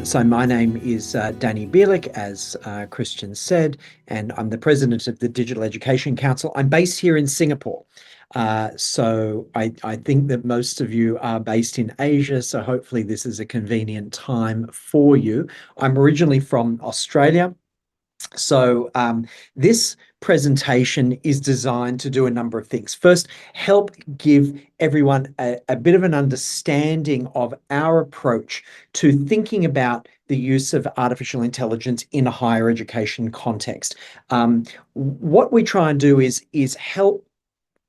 So my name is Danny Bielik, as Christian said, and I'm the president of the Digital Education Council. I'm based here in Singapore. So I think that most of you are based in Asia, so hopefully this is a convenient time for you. I'm originally from Australia. So this presentation is designed to do a number of things. First, help give everyone a bit of an understanding of our approach to thinking about the use of artificial intelligence in a higher education context. What we try and do is help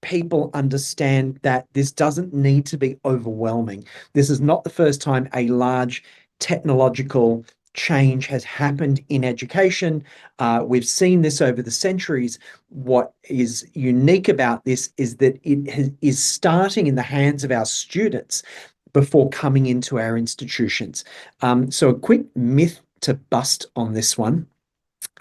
people understand that this doesn't need to be overwhelming. This is not the first time a large technological change has happened in education. We've seen this over the centuries. What is unique about this is that it is starting in the hands of our students before coming into our institutions. So a quick myth to bust on this one.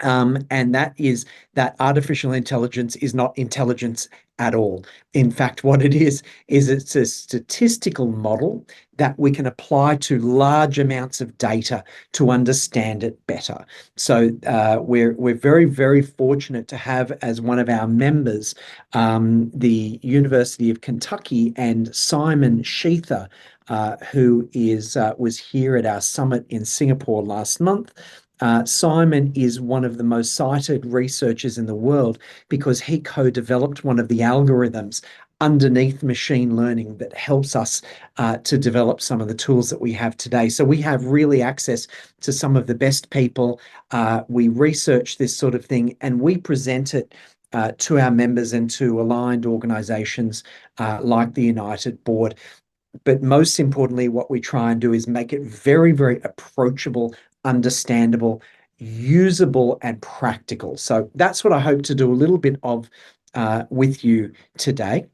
And that is that artificial intelligence is not intelligence at all. In fact, what it is it's a statistical model that we can apply to large amounts of data to understand it better. So we're very, very fortunate to have as one of our members the University of Kentucky and Simon Sheether, who was here at our summit in Singapore last month. Simon is one of the most cited researchers in the world because he co-developed one of the algorithms underneath machine learning that helps us to develop some of the tools that we have today. So we have really access to some of the best people. We research this sort of thing and we present it to our members and to aligned organizations like the United Board. But most importantly, what we try and do is make it very, very approachable, understandable, usable, and practical. So that's what I hope to do a little bit of with you today.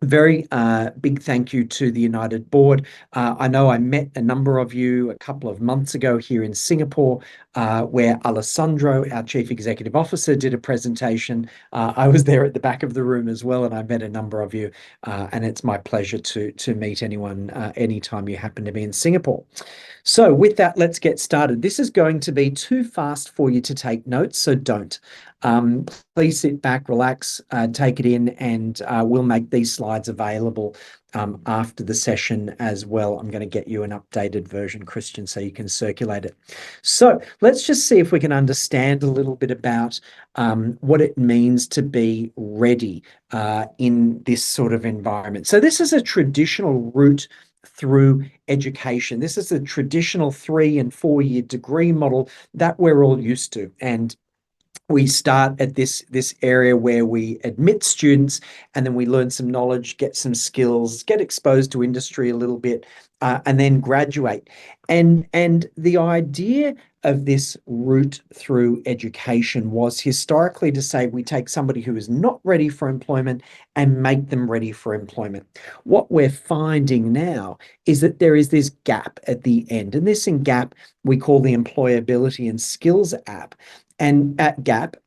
Very big thank you to the United Board. I know I met a number of you a couple of months ago here in Singapore, where Alessandro, our Chief Executive Officer, did a presentation. I was there at the back of the room as well, and I met a number of you, and it's my pleasure to meet anyone anytime you happen to be in Singapore. So with that, let's get started. This is going to be too fast for you to take notes, so don't. Please sit back, relax, take it in, and we'll make these slides available after the session as well. I'm going to get you an updated version, Christian, so you can circulate it. So let's just see if we can understand a little bit about what it means to be ready in this sort of environment. So this is a traditional route through education. This is a traditional 3- and 4-year degree model that we're all used to. And we start at this area where we admit students and then we learn some knowledge, get some skills, get exposed to industry a little bit, and then graduate. And the idea of this route through education was historically to say we take somebody who is not ready for employment and make them ready for employment. What we're finding now is that there is this gap at the end, and this gap we call the employability and skills gap.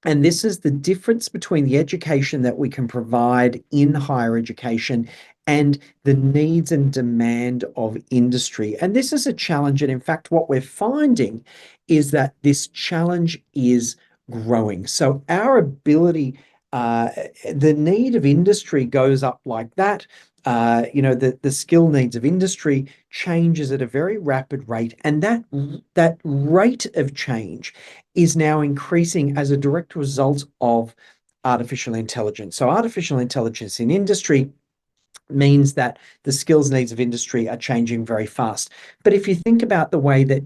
And this is the difference between the education that we can provide in higher education and the needs and demand of industry. And this is a challenge. And in fact, what we're finding is that this challenge is growing. So our ability, the need of industry goes up like that. The skill needs of industry changes at a very rapid rate, and that rate of change is now increasing as a direct result of artificial intelligence. So artificial intelligence in industry means that the skills needs of industry are changing very fast. But if you think about the way that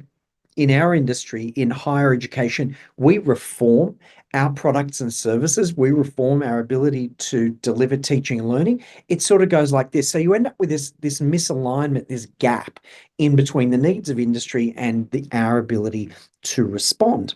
in our industry, in higher education, we reform our products and services, we reform our ability to deliver teaching and learning. It sort of goes like this. So you end up with this misalignment, this gap in between the needs of industry and our ability to respond.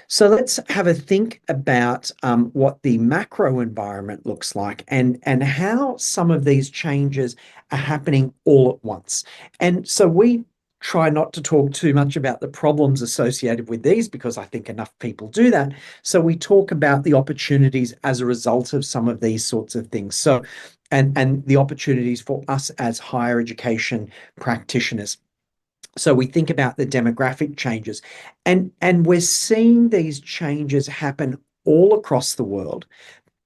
So let's have a think about what the macro environment looks like and how some of these changes are happening all at once. And so we try not to talk too much about the problems associated with these because I think enough people do that. So we talk about the opportunities as a result of some of these sorts of things. So, and the opportunities for us as higher education practitioners. So we think about the demographic changes, and we're seeing these changes happen all across the world,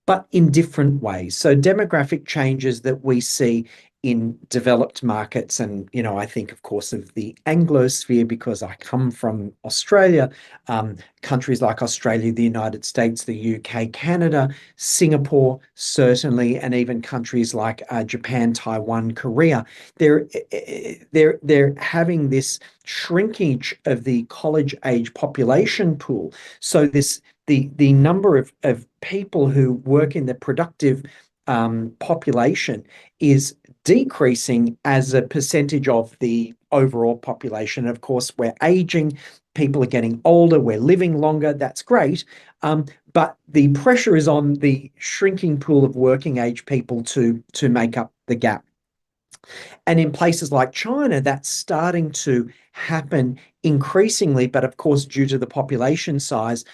but in different ways. So demographic changes that we see in developed markets, and I think, of course, of the Anglosphere because I come from Australia. Countries like Australia, the United States, the UK, Canada, Singapore, certainly, and even countries like Japan, Taiwan, Korea. They're they're having this shrinkage of the college age population pool. So the number of people who work in the productive population is decreasing as a percentage of the overall population. Of course, we're aging, people are getting older, we're living longer. That's great. But the pressure is on the shrinking pool of working age people to make up the gap. And in places like China, that's starting to happen increasingly. But of course, due to the population size,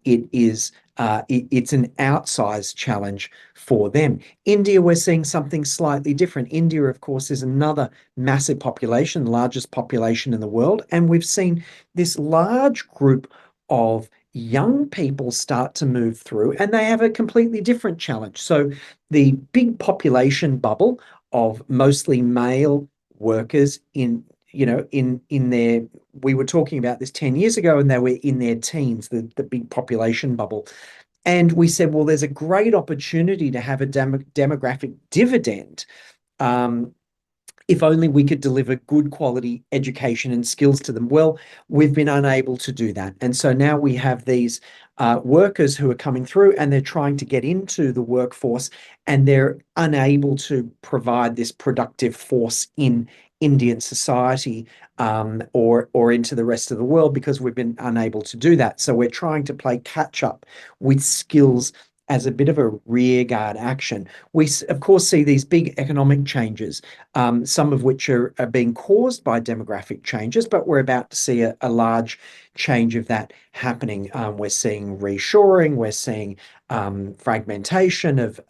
it's an outsized challenge for them. India, we're seeing something slightly different. India, of course, is another massive population, largest population in the world. And we've seen this large group of young people start to move through, and they have a completely different challenge. So the big population bubble of mostly male workers in their, we were talking about this 10 years ago, and they were in their teens, the big population bubble. And we said, well, there's a great opportunity to have a demographic dividend, if only we could deliver good quality education and skills to them. Well, we've been unable to do that. And so now we have these workers who are coming through, and they're trying to get into the workforce, and they're unable to provide this productive force in Indian society, or into the rest of the world, because we've been unable to do that. So we're trying to play catch up with skills as a bit of a rearguard action. We, of course, see these big economic changes, some of which are being caused by demographic changes, but we're about to see a large change of that happening. We're seeing reshoring, we're seeing fragmentation of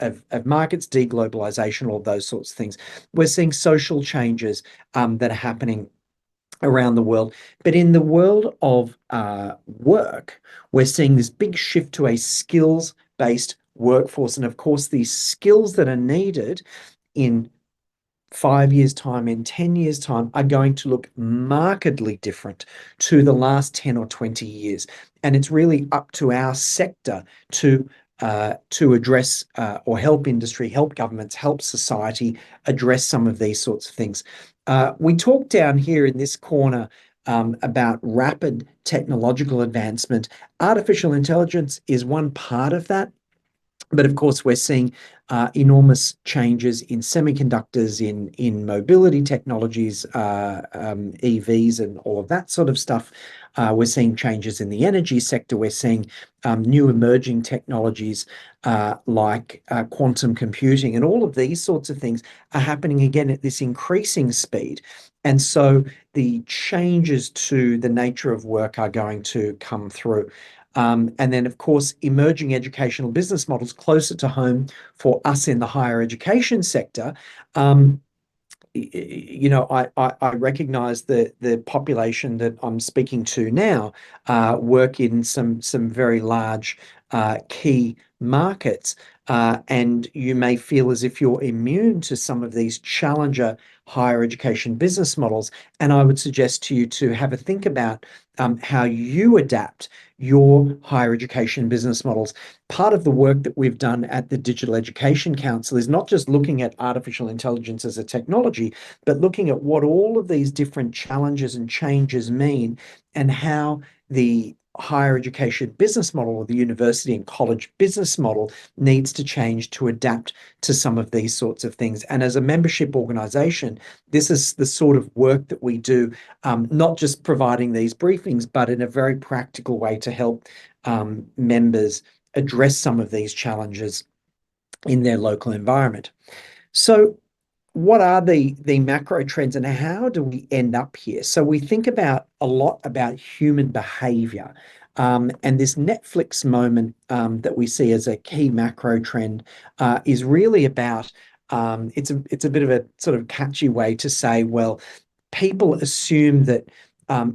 markets, deglobalization, all those sorts of things. We're seeing social changes that are happening around the world. But in the world of work, we're seeing this big shift to a skills-based workforce. And of course, these skills that are needed in 5 years' time, in 10 years' time, are going to look markedly different to the last 10 or 20 years. And it's really up to our sector to address, or help industry, help governments, help society address some of these sorts of things. We talk down here in this corner about rapid technological advancement. Artificial intelligence is one part of that. But of course, we're seeing enormous changes in semiconductors, in mobility technologies, EVs, and all of that sort of stuff. We're seeing changes in the energy sector. We're seeing new emerging technologies like quantum computing, and all of these sorts of things are happening again at this increasing speed. And so the changes to the nature of work are going to come through. And then, of course, emerging educational business models closer to home for us in the higher education sector. I recognize the population that I'm speaking to now work in some very large key markets, and you may feel as if you're immune to some of these challenger higher education business models. And I would suggest to you to have a think about how you adapt your higher education business models. Part of the work that we've done at the Digital Education Council is not just looking at artificial intelligence as a technology, but looking at what all of these different challenges and changes mean, and how the higher education business model, or the university and college business model, needs to change to adapt to some of these sorts of things. And as a membership organization, this is the sort of work that we do, not just providing these briefings, but in a very practical way to help members address some of these challenges in their local environment. So what are the macro trends, and how do we end up here? So we think about a lot about human behavior, and this Netflix moment that we see as a key macro trend is really about, it's a bit of a sort of catchy way to say, well, people assume that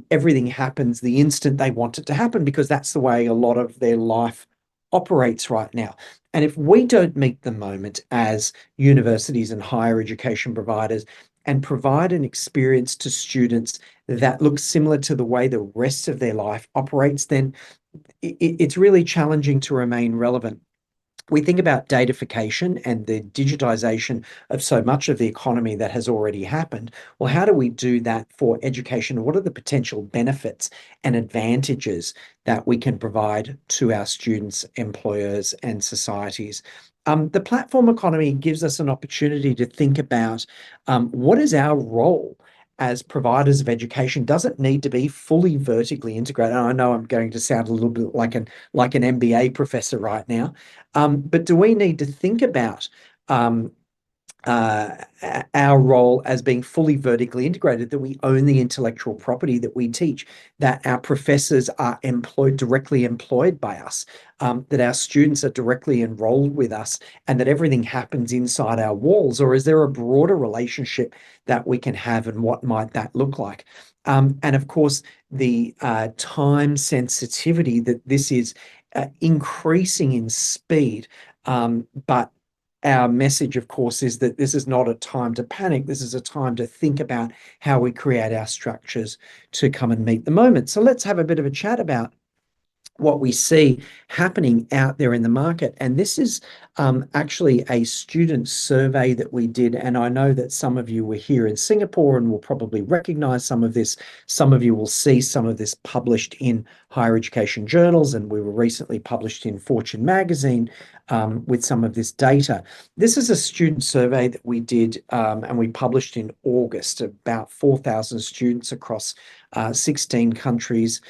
everything happens the instant they want it to happen because that's the way a lot of their life operates right now. And if we don't meet the moment as universities and higher education providers and provide an experience to students that looks similar to the way the rest of their life operates, then it's really challenging to remain relevant. We think about datafication and the digitization of so much of the economy that has already happened. Well, how do we do that for education? What are the potential benefits and advantages that we can provide to our students, employers, and societies? The platform economy gives us an opportunity to think about what is our role as providers of education. Does it need to be fully vertically integrated? And I know I'm going to sound a little bit like an MBA professor right now, but do we need to think about um, uh, our role as being fully vertically integrated, that we own the intellectual property that we teach, that our professors are directly employed by us, that our students are directly enrolled with us, and that everything happens inside our walls? Or is there a broader relationship that we can have, and what might that look like? And of course, the time sensitivity that this is increasing in speed, but our message, of course, is that this is not a time to panic. This is a time to think about how we create our structures to come and meet the moment. So let's have a bit of a chat about what we see happening out there in the market. And this is actually a student survey that we did. And I know that some of you were here in Singapore and will probably recognize some of this. Some of you will see some of this published in higher education journals, and we were recently published in Fortune magazine with some of this data. This is a student survey that we did and we published in August. About 4,000 students across 16 countries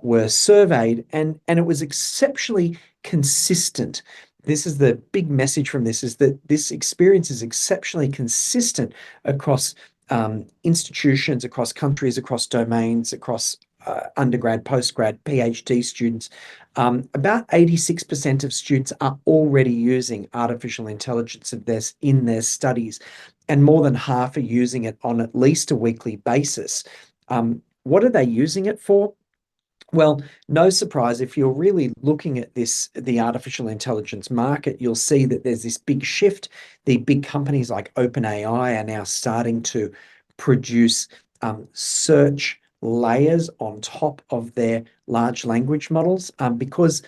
were surveyed, and it was exceptionally consistent. This is the big message from this, is that this experience is exceptionally consistent across institutions, across countries, across domains, across undergrad, postgrad, PhD students. About 86% of students are already using artificial intelligence in their studies, and more than half are using it on at least a weekly basis. What are they using it for? Well, no surprise, if you're really looking at the artificial intelligence market, you'll see that there's this big shift. The big companies like OpenAI are now starting to produce search layers on top of their large language models, because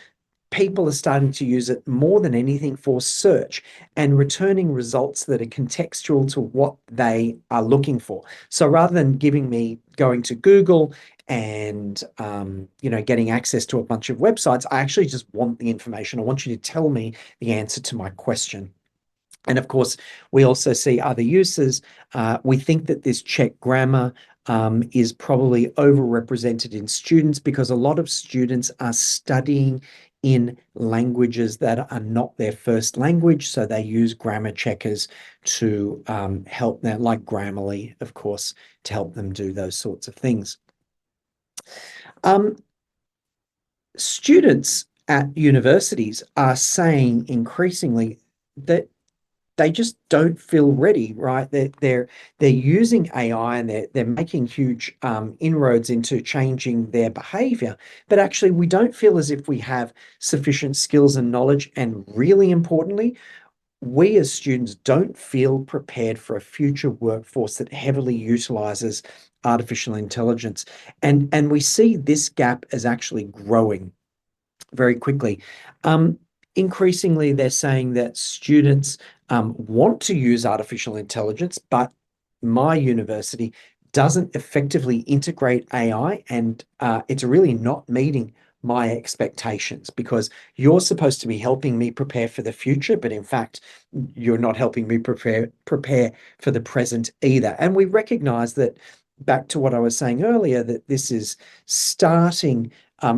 people are starting to use it more than anything for search and returning results that are contextual to what they are looking for. So rather than going to Google and getting access to a bunch of websites, I actually just want the information. I want you to tell me the answer to my question. And of course, we also see other uses. We think that this check grammar is probably overrepresented in students, because a lot of students are studying in languages that are not their first language. So they use grammar checkers to help them, like Grammarly, of course, to help them do those sorts of things. Students at universities are saying increasingly that they just don't feel ready, right? They're using AI, and they're making huge inroads into changing their behavior, but actually we don't feel as if we have sufficient skills and knowledge. And really importantly, we as students don't feel prepared for a future workforce that heavily utilizes artificial intelligence. And we see this gap as actually growing very quickly. Increasingly, they're saying that students want to use artificial intelligence, but my university doesn't effectively integrate AI, and it's really not meeting my expectations, because you're supposed to be helping me prepare for the future, but in fact, you're not helping me prepare for the present either. And we recognize that, back to what I was saying earlier, that this is starting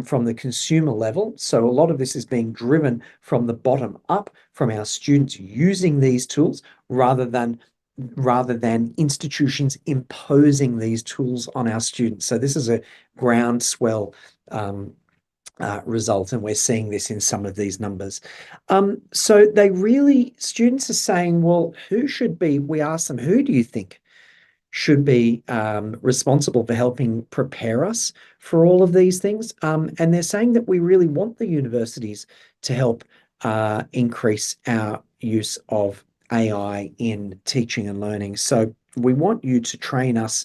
from the consumer level. So a lot of this is being driven from the bottom up, from our students using these tools, rather than institutions imposing these tools on our students. So this is a groundswell result, and we're seeing this in some of these numbers. So students are saying, well, we asked them, who do you think should be responsible for helping prepare us for all of these things. And they're saying that we really want the universities to help increase our use of AI in teaching and learning. So we want you to train us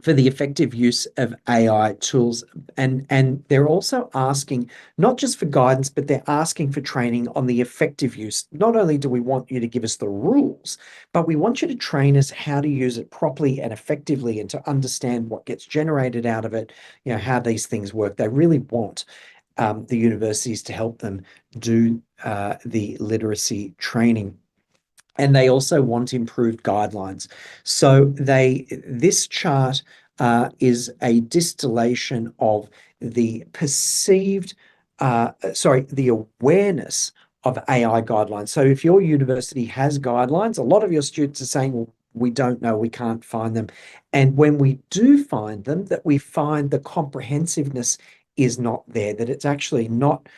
for the effective use of AI tools. And they're also asking not just for guidance, but they're asking for training on the effective use. Not only do we want you to give us the rules, but we want you to train us how to use it properly and effectively and to understand what gets generated out of it, how these things work. They really want the universities to help them do the literacy training. And they also want improved guidelines. So this chart is a distillation of the the awareness of AI guidelines. So if your university has guidelines, a lot of your students are saying, well, we don't know, we can't find them. And when we do find them, that we find the comprehensiveness is not there, that it's actually not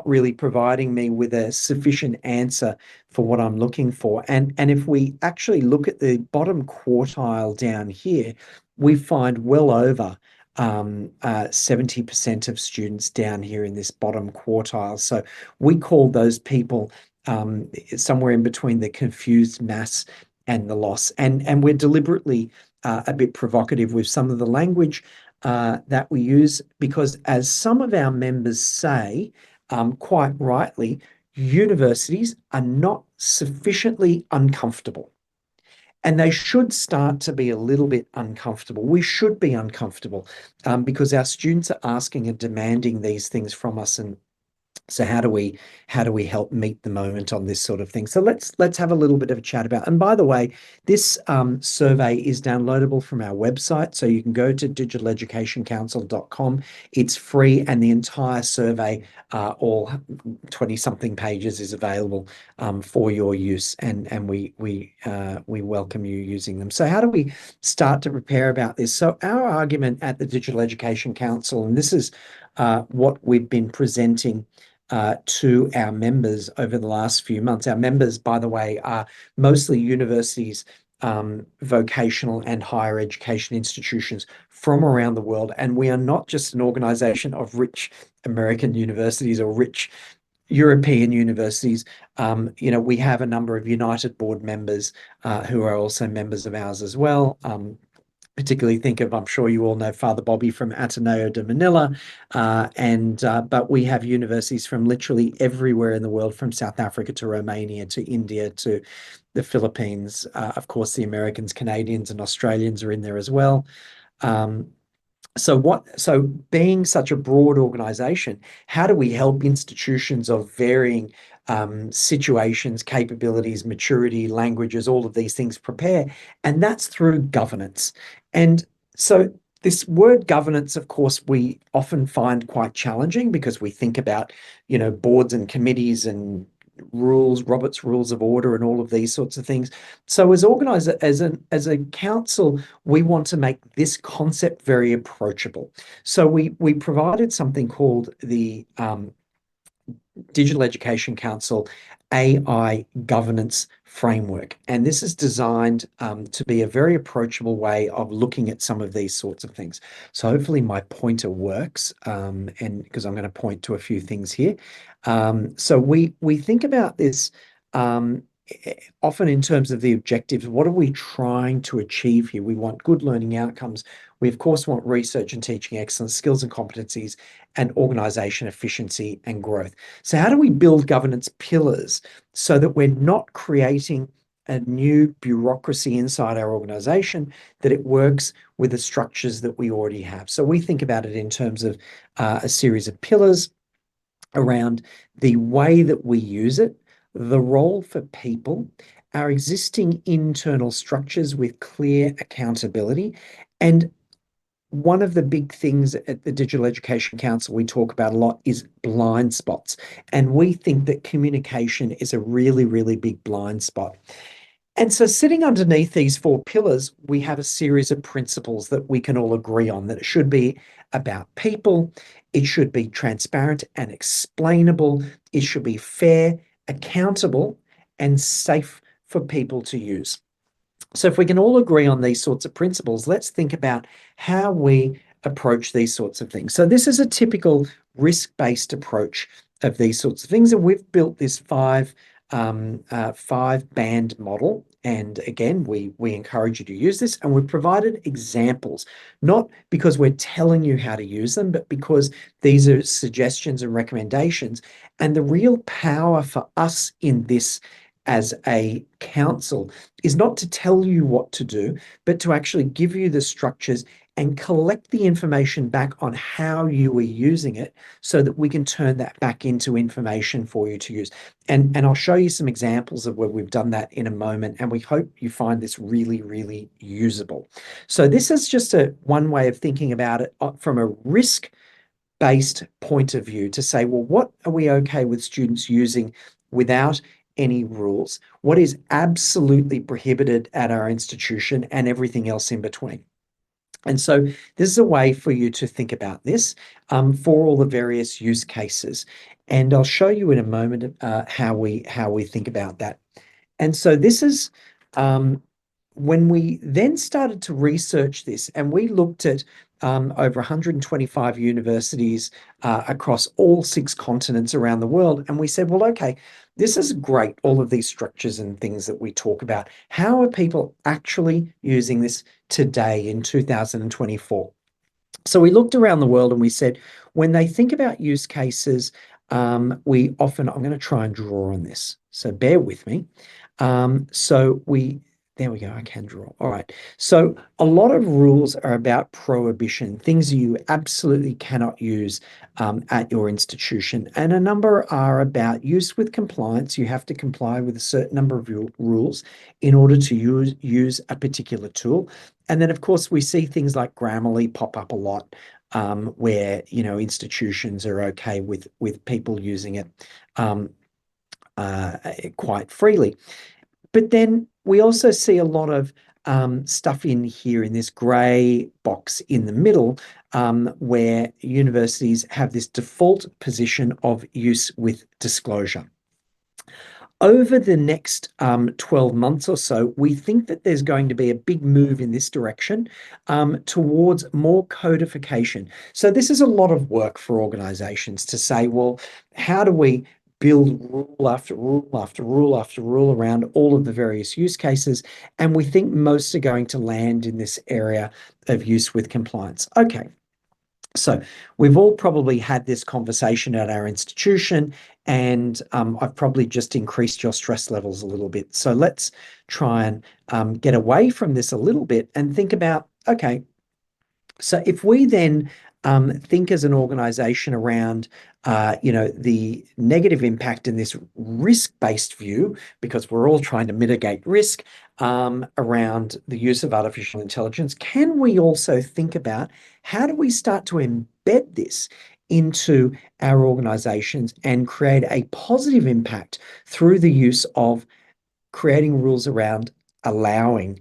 really providing me with a sufficient answer for what I'm looking for. And if we actually look at the bottom quartile down here, we find well over 70% of students down here in this bottom quartile. So we call those people somewhere in between the confused mass and the loss. And we're deliberately a bit provocative with some of the language that we use, because as some of our members say, quite rightly, universities are not sufficiently uncomfortable. And they should start to be a little bit uncomfortable. We should be uncomfortable because our students are asking and demanding these things from us. And so how do we help meet the moment on this sort of thing? So let's have a little bit of a chat about. And by the way, this survey is downloadable from our website, so you can go to digitaleducationcouncil.com. It's free, and the entire survey, all 20 something pages, is available for your use. And we welcome you using them. So how do we start to prepare about this? So our argument at the Digital Education Council, and this is what we've been presenting to our members over the last few months. Our members, by the way, are mostly universities, vocational and higher education institutions from around the world. And we are not just an organization of rich American universities or rich European universities. We have a number of United board members who are also members of ours as well. Particularly think of, I'm sure you all know, Father Bobby from Ateneo de Manila, but we have universities from literally everywhere in the world, from South Africa to Romania to India to the Philippines. Of course, the Americans, Canadians, and Australians are in there as well. So being such a broad organization, how do we help institutions of varying situations, capabilities, maturity, languages, all of these things prepare? And that's through governance. And so this word governance, of course, we often find quite challenging because we think about, boards and committees and rules, Robert's Rules of Order, and all of these sorts of things. So as organizer, as a council, we want to make this concept very approachable. So we provided something called the Digital Education Council AI Governance Framework. And this is designed to be a very approachable way of looking at some of these sorts of things. So hopefully my pointer works, and because I'm going to point to a few things here. So we think about this often in terms of the objectives. What are we trying to achieve here? We want good learning outcomes. We, of course, want research and teaching excellence, skills and competencies, and organization efficiency and growth. So how do we build governance pillars so that we're not creating a new bureaucracy inside our organization, that it works with the structures that we already have? So we think about it in terms of a series of pillars around the way that we use it, the role for people, our existing internal structures with clear accountability. And one of the big things at the Digital Education Council we talk about a lot is blind spots. And we think that communication is a really, really big blind spot. And so sitting underneath these four pillars, we have a series of principles that we can all agree on, that it should be about people, it should be transparent and explainable, it should be fair, accountable, and safe for people to use. So if we can all agree on these sorts of principles, let's think about how we approach these sorts of things. So this is a typical risk-based approach of these sorts of things, and we've built this five band model. And again, we encourage you to use this, and we've provided examples, not because we're telling you how to use them, but because these are suggestions and recommendations. And the real power for us in this as a council is not to tell you what to do, but to actually give you the structures and collect the information back on how you are using it so that we can turn that back into information for you to use. And I'll show you some examples of where we've done that in a moment, and we hope you find this really, really usable. So this is just one way of thinking about it from a risk-based point of view, to say, well, what are we okay with students using without any rules? What is absolutely prohibited at our institution, and everything else in between? And so this is a way for you to think about this for all the various use cases. And I'll show you in a moment how we think about that. And so this is when we then started to research this, and we looked at over 125 universities across all 6 continents around the world. And we said, well, okay, this is great, all of these structures and things that we talk about. How are people actually using this today in 2024? So we looked around the world and we said, when they think about use cases, we often, I'm going to try and draw on this, so bear with me. There we go, I can draw. All right. So a lot of rules are about prohibition, things you absolutely cannot use at your institution. And a number are about use with compliance. You have to comply with a certain number of rules in order to use a particular tool. And then, of course, we see things like Grammarly pop up a lot, where, institutions are okay with people using it quite freely. But then we also see a lot of stuff in here in this grey box in the middle, where universities have this default position of use with disclosure. Over the next 12 months or so, we think that there's going to be a big move in this direction towards more codification. So this is a lot of work for organizations to say, well, how do we build rule after rule after rule after rule around all of the various use cases? And we think most are going to land in this area of use with compliance. Okay. So we've all probably had this conversation at our institution, and I've probably just increased your stress levels a little bit. So let's try and get away from this a little bit and think about, okay, so if we then think as an organization around, the negative impact in this risk-based view, because we're all trying to mitigate risk around the use of artificial intelligence, can we also think about how do we start to embed this into our organizations and create a positive impact through the use of creating rules around allowing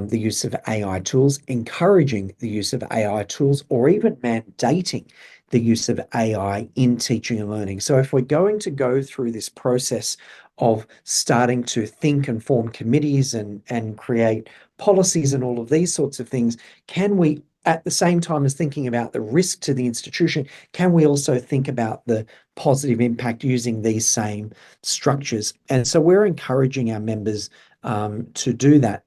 the use of AI tools, encouraging the use of AI tools, or even mandating the use of AI in teaching and learning. So if we're going to go through this process of starting to think and form committees and create policies and all of these sorts of things, can we, at the same time as thinking about the risk to the institution, can we also think about the positive impact using these same structures? And so we're encouraging our members to do that.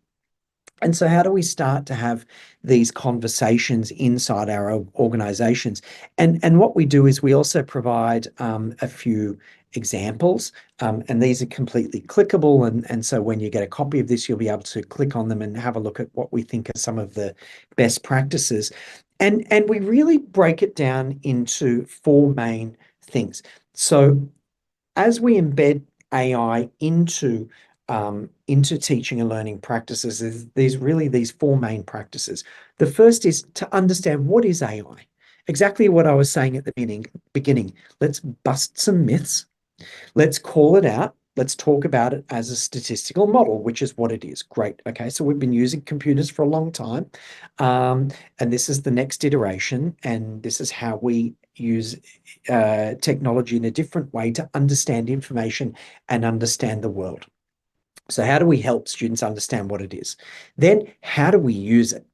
And so how do we start to have these conversations inside our organizations? And what we do is we also provide a few examples, and these are completely clickable. And so when you get a copy of this, you'll be able to click on them and have a look at what we think are some of the best practices. And we really break it down into 4 main things. So as we embed AI into teaching and learning practices, these 4 main practices. The first is to understand, what is AI? Exactly what I was saying at the beginning. Let's bust some myths. Let's call it out. Let's talk about it as a statistical model, which is what it is. Great. Okay, so we've been using computers for a long time, and this is the next iteration, and this is how we use technology in a different way to understand information and understand the world. So how do we help students understand what it is? Then how do we use it?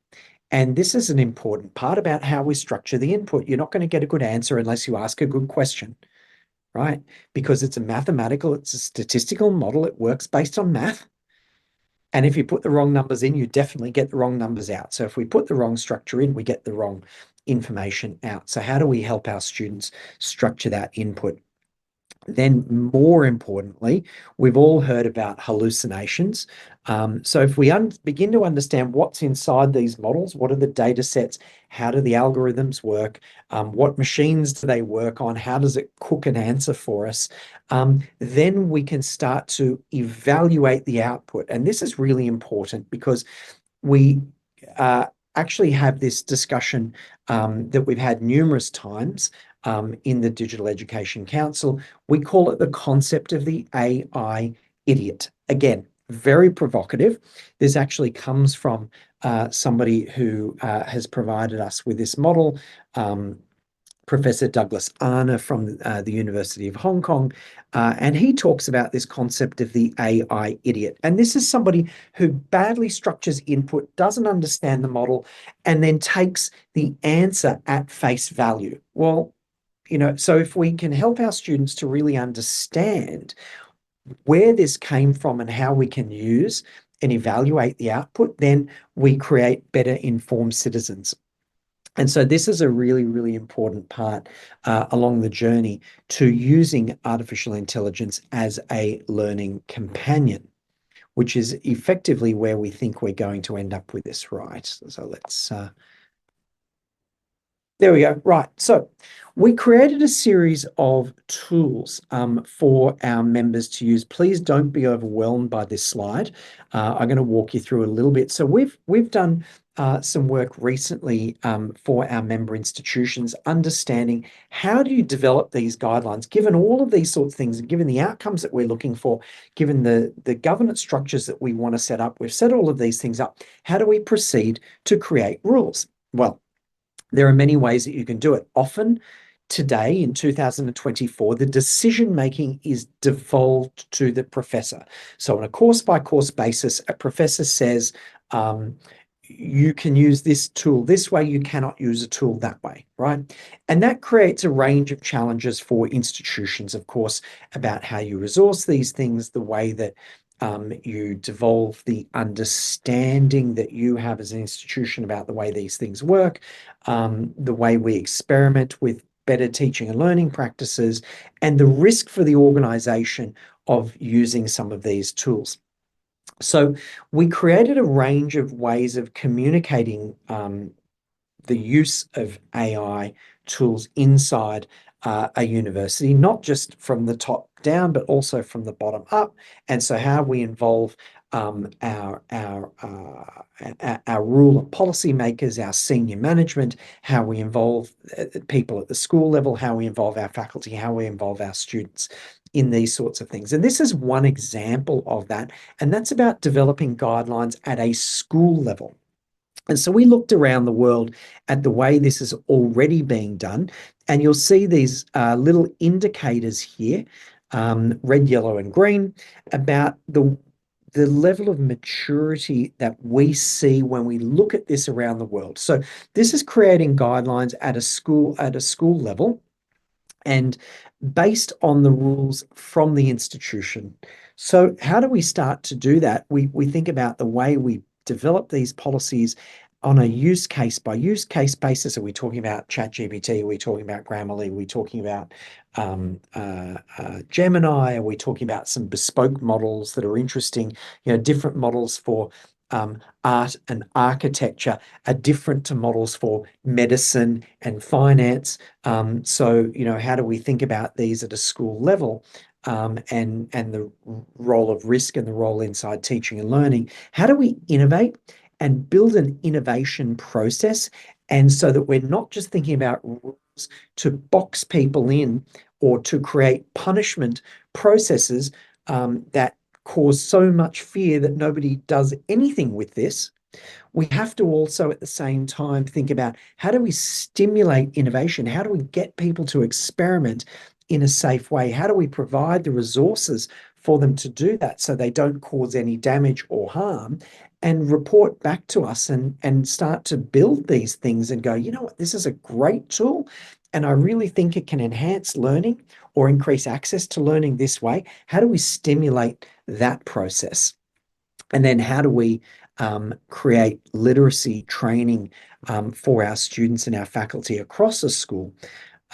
And this is an important part about how we structure the input. You're not going to get a good answer unless you ask a good question, right? Because it's a mathematical, it's a statistical model. It works based on math. And if you put the wrong numbers in, you definitely get the wrong numbers out. So if we put the wrong structure in, we get the wrong information out. So how do we help our students structure that input? Then, more importantly, we've all heard about hallucinations. So if we begin to understand what's inside these models, what are the data sets, how do the algorithms work, what machines do they work on, how does it cook an answer for us, then we can start to evaluate the output. And this is really important because we actually have this discussion that we've had numerous times in the Digital Education Council. We call it the concept of the AI idiot. Again, very provocative. This actually comes from somebody who has provided us with this model. Professor Douglas Arne from the University of Hong Kong. And he talks about this concept of the AI idiot. And this is somebody who badly structures input, doesn't understand the model, and then takes the answer at face value. Well, so if we can help our students to really understand where this came from and how we can use and evaluate the output, then we create better informed citizens. And so this is a really, really important part along the journey to using artificial intelligence as a learning companion, which is effectively where we think we're going to end up with this, right? So let's there we go. Right. So we created a series of tools for our members to use. Please don't be overwhelmed by this slide. I'm going to walk you through a little bit. So we've done some work recently for our member institutions, understanding how do you develop these guidelines, given all of these sorts of things, and given the outcomes that we're looking for, given the governance structures that we want to set up. We've set all of these things up. How do we proceed to create rules? Well, there are many ways that you can do it. Often today in 2024, the decision making is devolved to the professor. So on a course by course basis, a professor says, you can use this tool this way, you cannot use a tool that way, right? And that creates a range of challenges for institutions, of course, about how you resource these things, the way that you devolve the understanding that you have as an institution about the way these things work, the way we experiment with better teaching and learning practices, and the risk for the organization of using some of these tools. So we created a range of ways of communicating the use of AI tools inside a university, not just from the top down, but also from the bottom up. And so how we involve our rule and policy makers, our senior management, how we involve people at the school level, how we involve our faculty, how we involve our students in these sorts of things. And this is one example of that. And that's about developing guidelines at a school level. And so we looked around the world at the way this is already being done, and you'll see these little indicators here, red, yellow, and green, about the level of maturity that we see when we look at this around the world. So this is creating guidelines at a school level, and based on the rules from the institution. So how do we start to do that? We think about the way we develop these policies on a use case by use case basis. Are we talking about ChatGPT? Are we talking about Grammarly? Are we talking about Gemini? Are we talking about some bespoke models that are interesting? Different models for art and architecture are different to models for medicine and finance. So, how do we think about these at a school level? And the role of risk and the role inside teaching and learning. How do we innovate and build an innovation process? And so that we're not just thinking about rules to box people in or to create punishment processes that cause so much fear that nobody does anything with this. We have to also at the same time think about how do we stimulate innovation? How do we get people to experiment in a safe way? How do we provide the resources for them to do that so they don't cause any damage or harm? And report back to us and start to build these things and go, you know what, this is a great tool. And I really think it can enhance learning or increase access to learning this way. How do we stimulate that process? And then how do we create literacy training for our students and our faculty across the school?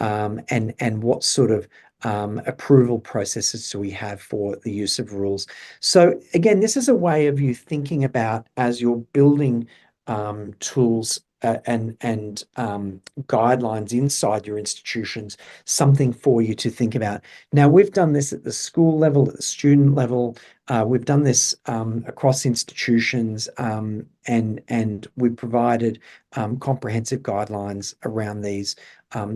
And what sort of approval processes do we have for the use of rules? So again, this is a way of you thinking about as you're building tools and guidelines inside your institutions, something for you to think about. Now, we've done this at the school level, at the student level. We've done this across institutions, and we've provided comprehensive guidelines around these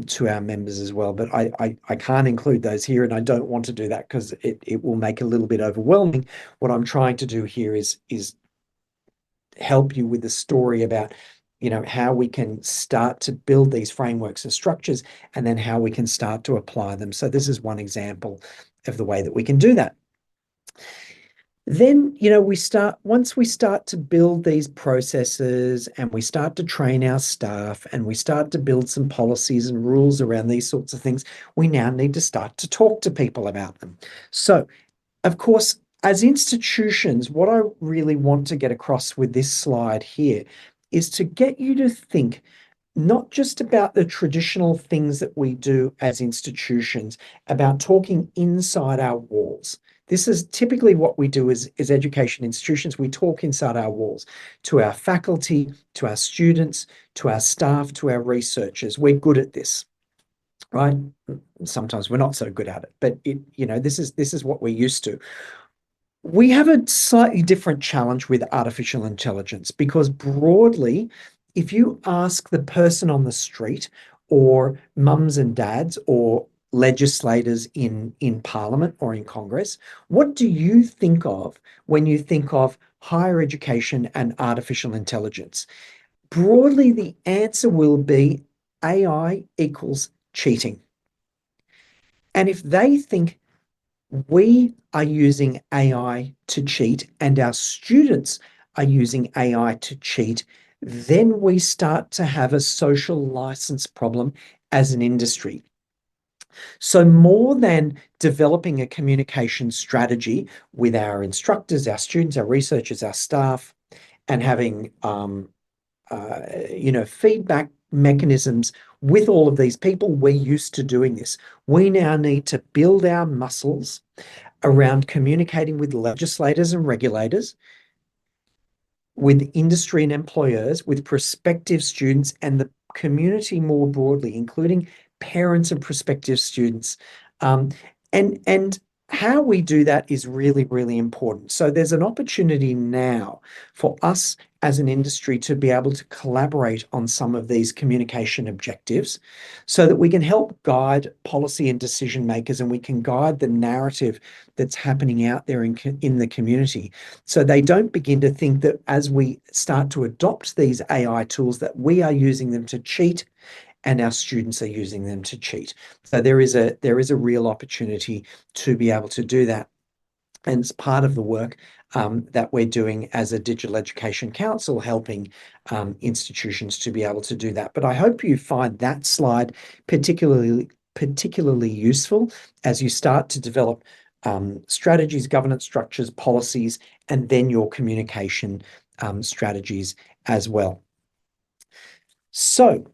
to our members as well. But I can't include those here, and I don't want to do that because it will make it a little bit overwhelming. What I'm trying to do here is help you with the story about how we can start to build these frameworks and structures, and then how we can start to apply them. So this is one example of the way that we can do that. Then, once we start to build these processes and we start to train our staff and we start to build some policies and rules around these sorts of things, we now need to start to talk to people about them. So, of course, as institutions, what I really want to get across with this slide here is to get you to think not just about the traditional things that we do as institutions, about talking inside our walls. This is typically what we do as education institutions. We talk inside our walls to our faculty, to our students, to our staff, to our researchers. We're good at this, right? Sometimes we're not so good at it, but this is what we're used to. We have a slightly different challenge with artificial intelligence because broadly, if you ask the person on the street or mums and dads or legislators in Parliament or in Congress, what do you think of when you think of higher education and artificial intelligence? Broadly, the answer will be AI equals cheating. And if they think we are using AI to cheat and our students are using AI to cheat, then we start to have a social license problem as an industry. So more than developing a communication strategy with our instructors, our students, our researchers, our staff, and having feedback mechanisms with all of these people, we're used to doing this. We now need to build our muscles around communicating with legislators and regulators, with industry and employers, with prospective students, and the community more broadly, including parents and prospective students. And how we do that is really, really important. So there's an opportunity now for us as an industry to be able to collaborate on some of these communication objectives so that we can help guide policy and decision makers, and we can guide the narrative that's happening out there in the community, so they don't begin to think that as we start to adopt these AI tools that we are using them to cheat and our students are using them to cheat. So there is a real opportunity to be able to do that. And it's part of the work that we're doing as a Digital Education Council, helping institutions to be able to do that. But I hope you find that slide particularly useful as you start to develop strategies, governance structures, policies, and then your communication strategies as well. So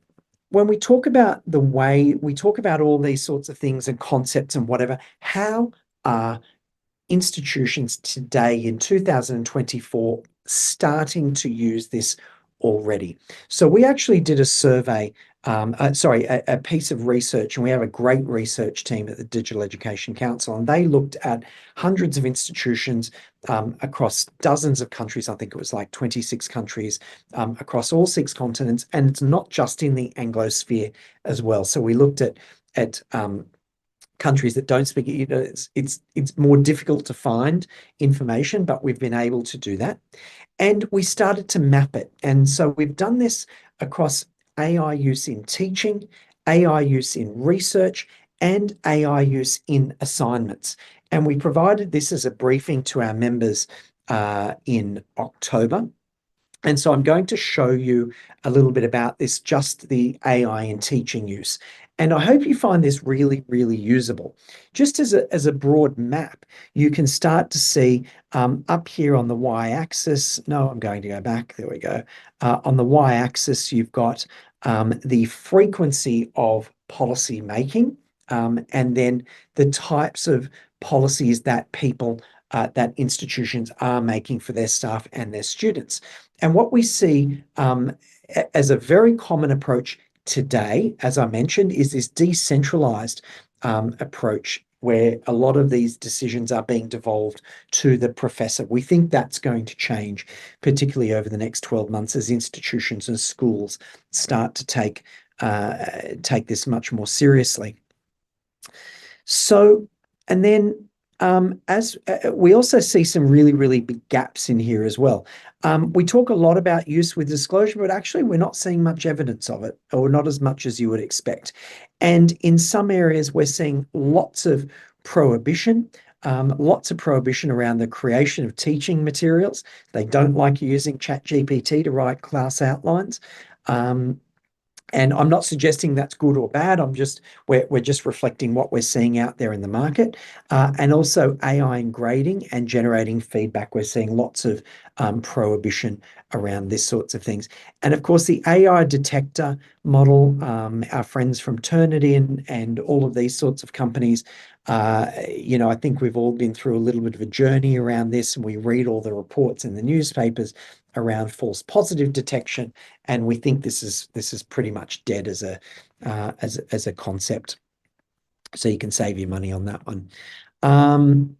when we talk about the way we talk about all these sorts of things and concepts and whatever, how are institutions today in 2024 starting to use this already? So we actually did a survey, a piece of research, and we have a great research team at the Digital Education Council, and they looked at hundreds of institutions across dozens of countries. I think it was like 26 countries across all 6 continents, and it's not just in the Anglosphere as well. So we looked at countries that don't speak it. It's more difficult to find information, but we've been able to do that. And we started to map it. And so we've done this across AI use in teaching, AI use in research, and AI use in assignments. And we provided this as a briefing to our members in October. And so I'm going to show you a little bit about this, just the AI in teaching use. And I hope you find this really, really usable. Just as a broad map, you can start to see up here on the y-axis. No, I'm going to go back. There we go. On the y-axis, you've got the frequency of policy making, and then the types of policies that people, that institutions are making for their staff and their students. And what we see as a very common approach today, as I mentioned, is this decentralized approach where a lot of these decisions are being devolved to the professor. We think that's going to change, particularly over the next 12 months as institutions and schools start to take this much more seriously. So, and then as we also see some really, really big gaps in here as well. We talk a lot about use with disclosure, but actually we're not seeing much evidence of it, or not as much as you would expect. And in some areas, we're seeing lots of prohibition around the creation of teaching materials. They don't like using ChatGPT to write class outlines. And I'm not suggesting that's good or bad. We're just reflecting what we're seeing out there in the market, and also AI in grading and generating feedback. We're seeing lots of prohibition around this sorts of things. And of course, the AI detector model, our friends from Turnitin and all of these sorts of companies, I think we've all been through a little bit of a journey around this, and we read all the reports in the newspapers around false positive detection, and we think this is pretty much dead as a concept. So you can save your money on that one. And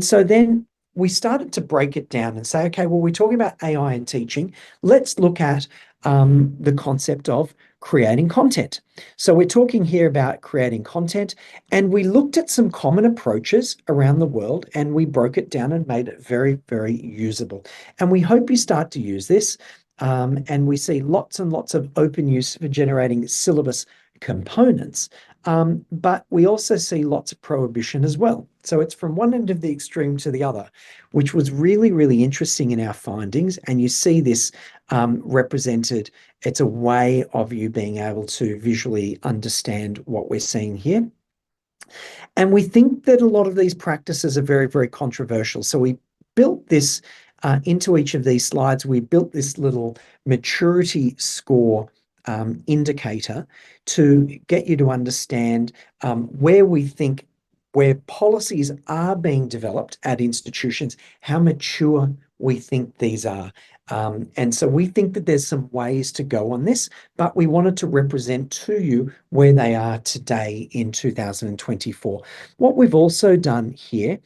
so then we started to break it down and say, okay, well, we're talking about AI in teaching. Let's look at the concept of creating content. So we're talking here about creating content, and we looked at some common approaches around the world, and we broke it down and made it very, very usable. And we hope you start to use this. And we see lots and lots of open use for generating syllabus components. But we also see lots of prohibition as well. So it's from one end of the extreme to the other, which was really, really interesting in our findings. And you see this represented. It's a way of you being able to visually understand what we're seeing here. And we think that a lot of these practices are very, very controversial. So we built this into each of these slides. We built this little maturity score indicator to get you to understand where policies are being developed at institutions, how mature we think these are. And so we think that there's some ways to go on this, but we wanted to represent to you where they are today in 2024. What we've also done here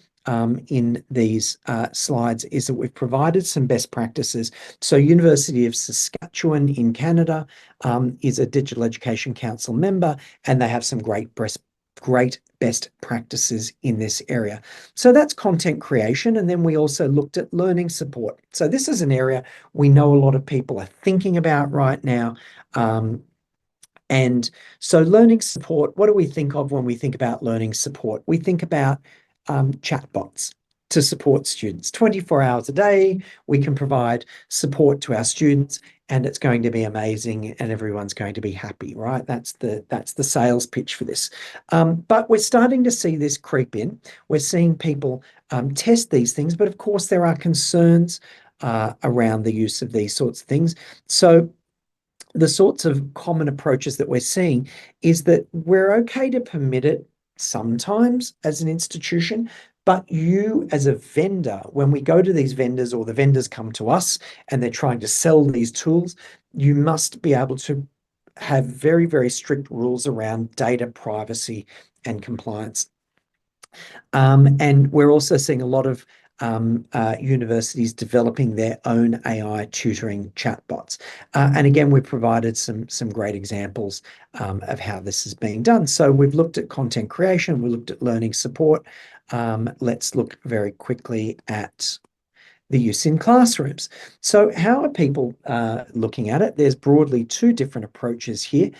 in these slides is that we've provided some best practices. So University of Saskatchewan in Canada is a Digital Education Council member, and they have some great best practices in this area. So that's content creation. And then we also looked at learning support. So this is an area we know a lot of people are thinking about right now. And so learning support, what do we think of when we think about learning support? We think about chatbots to support students. 24 hours a day, we can provide support to our students, and it's going to be amazing, and everyone's going to be happy, right? That's the sales pitch for this. But we're starting to see this creep in. We're seeing people test these things, but of course there are concerns around the use of these sorts of things. So the sorts of common approaches that we're seeing is that we're okay to permit it sometimes as an institution, but you as a vendor, when we go to these vendors or the vendors come to us and they're trying to sell these tools, you must be able to have very, very strict rules around data privacy and compliance. And we're also seeing a lot of universities developing their own AI tutoring chatbots. And again, we've provided some great examples of how this is being done. So we've looked at content creation, we looked at learning support. Let's look very quickly at the use in classrooms. So how are people looking at it? There's broadly two different approaches here.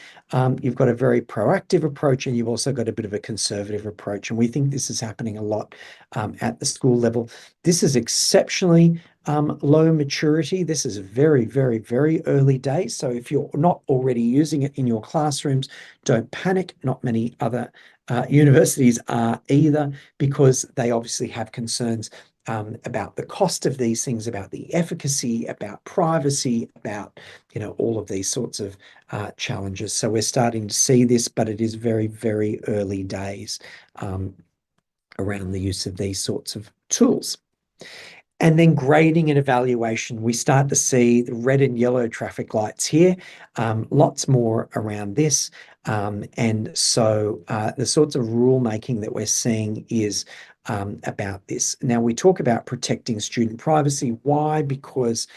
You've got a very proactive approach, and you've also got a bit of a conservative approach. And we think this is happening a lot at the school level. This is exceptionally low maturity. This is very, very, very early days. So if you're not already using it in your classrooms, don't panic. Not many other universities are either, because they obviously have concerns about the cost of these things, about the efficacy, about privacy, about all of these sorts of challenges. So we're starting to see this, but it is very, very early days around the use of these sorts of tools. And then grading and evaluation, we start to see the red and yellow traffic lights here, lots more around this. And so the sorts of rulemaking that we're seeing is about this. Now, we talk about protecting student privacy. Why? Because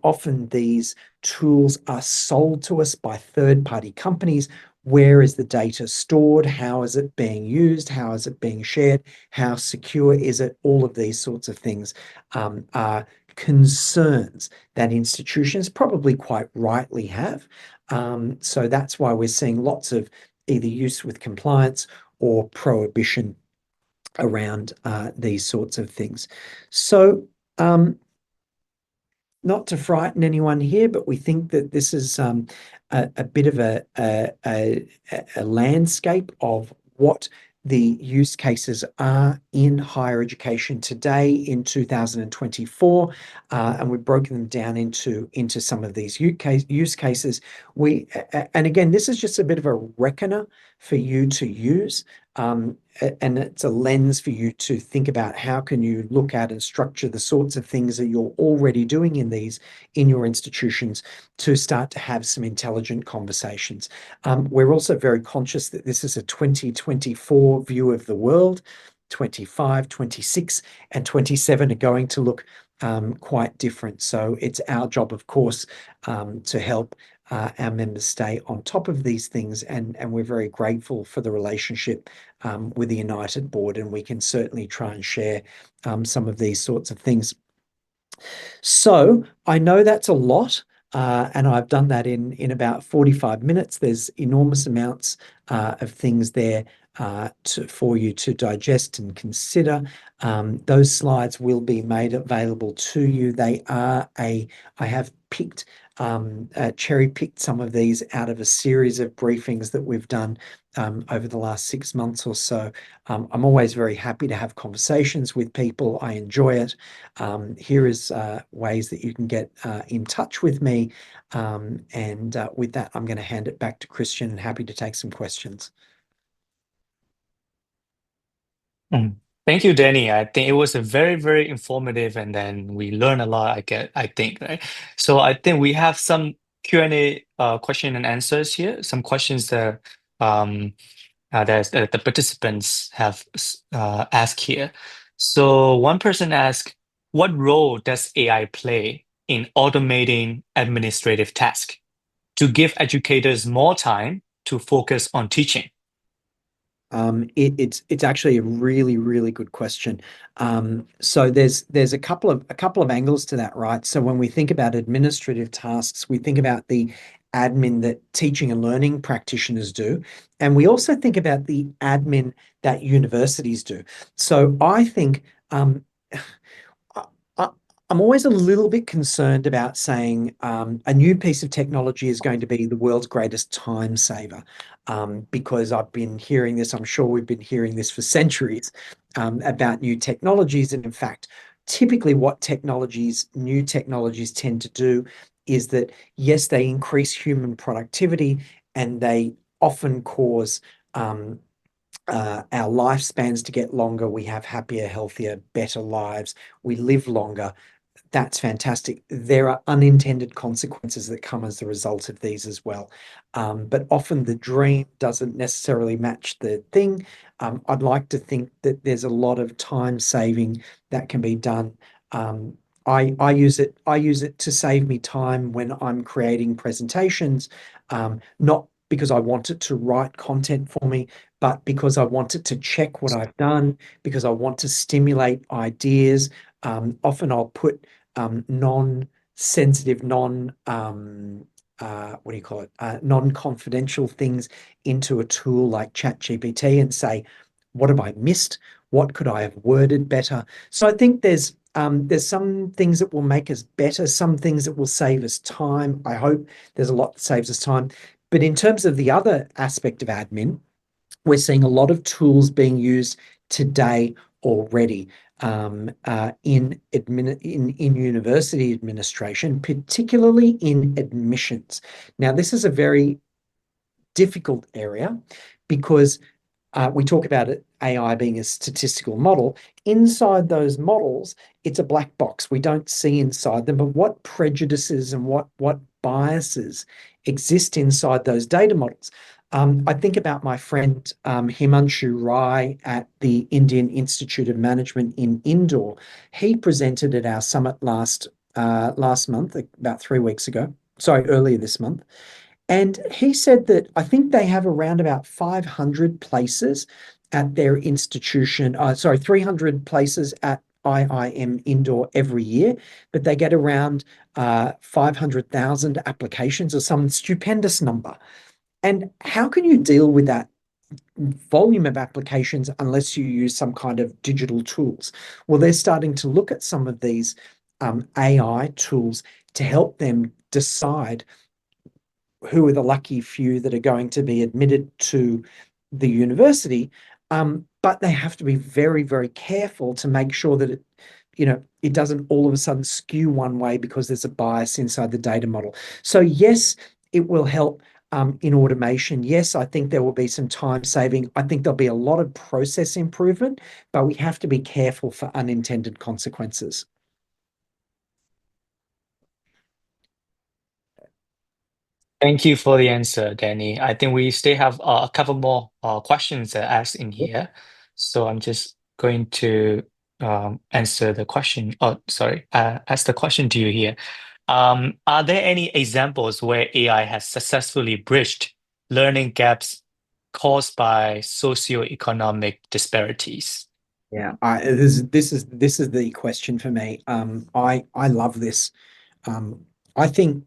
often these tools are sold to us by third-party companies. Where is the data stored? How is it being used? How is it being shared? How secure is it? All of these sorts of things are concerns that institutions probably quite rightly have. So that's why we're seeing lots of either use with compliance or prohibition around these sorts of things. So not to frighten anyone here, but we think that this is a bit of a landscape of what the use cases are in higher education today in 2024, and we've broken them down into some of these use cases. And again, this is just a bit of a reckoner for you to use. And it's a lens for you to think about how can you look at and structure the sorts of things that you're already doing in your institutions to start to have some intelligent conversations. We're also very conscious that this is a 2024 view of the world. 25, 26, and 27 are going to look quite different. So it's our job, of course, to help our members stay on top of these things, and we're very grateful for the relationship with the United Board, and we can certainly try and share some of these sorts of things. So I know that's a lot, and I've done that in about 45 minutes. There's enormous amounts of things there for you to digest and consider. Those slides will be made available to you. I have cherry-picked some of these out of a series of briefings that we've done over the last 6 months or so. I'm always very happy to have conversations with people. I enjoy it. Here is ways that you can get in touch with me. And with that, I'm going to hand it back to Christian, and happy to take some questions. Thank you, Danny. I think it was a very, very informative, and then we learned a lot, I think, right? So I think we have some Q&A question and answers here, some questions that the participants have asked here. So one person asked, what role does AI play in automating administrative tasks to give educators more time to focus on teaching? It's actually a really, really good question. So there's a couple of angles to that, right? So when we think about administrative tasks, we think about the admin that teaching and learning practitioners do, and we also think about the admin that universities do. So I think I'm always a little bit concerned about saying a new piece of technology is going to be the world's greatest time saver, because I've been hearing this, I'm sure we've been hearing this for centuries, about new technologies. And in fact, typically what new technologies tend to do is that, yes, they increase human productivity, and they often cause our lifespans to get longer. We have happier, healthier, better lives. We live longer. That's fantastic. There are unintended consequences that come as a result of these as well. But often the dream doesn't necessarily match the thing. I'd like to think that there's a lot of time saving that can be done. I use it to save me time when I'm creating presentations, not because I want it to write content for me, but because I want it to check what I've done, because I want to stimulate ideas. Often I'll put non-sensitive, what do you call it? Non-confidential things into a tool like ChatGPT and say, what have I missed? What could I have worded better? So I think there's some things that will make us better, some things that will save us time. I hope there's a lot that saves us time. But in terms of the other aspect of admin, we're seeing a lot of tools being used today already in university administration, particularly in admissions. Now, this is a very difficult area because we talk about it, AI being a statistical model. Inside those models, it's a black box. We don't see inside them, but what prejudices and what biases exist inside those data models? I think about my friend Himanshu Rai at the Indian Institute of Management in Indore. He presented at our summit last month, about 3 weeks ago. Sorry, earlier this month. And he said that I think they have around about 500 places at their institution, 300 places at IIM Indoor every year, but they get around 500,000 applications or some stupendous number. And how can you deal with that volume of applications unless you use some kind of digital tools? Well, they're starting to look at some of these AI tools to help them decide who are the lucky few that are going to be admitted to the university. But they have to be very, very careful to make sure that it doesn't all of a sudden skew one way because there's a bias inside the data model. So yes, it will help in automation. Yes, I think there will be some time saving. I think there'll be a lot of process improvement, but we have to be careful for unintended consequences. Thank you for the answer, Danny. I think we still have a couple more questions asked in here. So I'm just going to answer the question. Oh, sorry, ask the question to you here. Are there any examples where AI has successfully bridged learning gaps caused by socioeconomic disparities? Yeah, this is the question for me. I love this. I think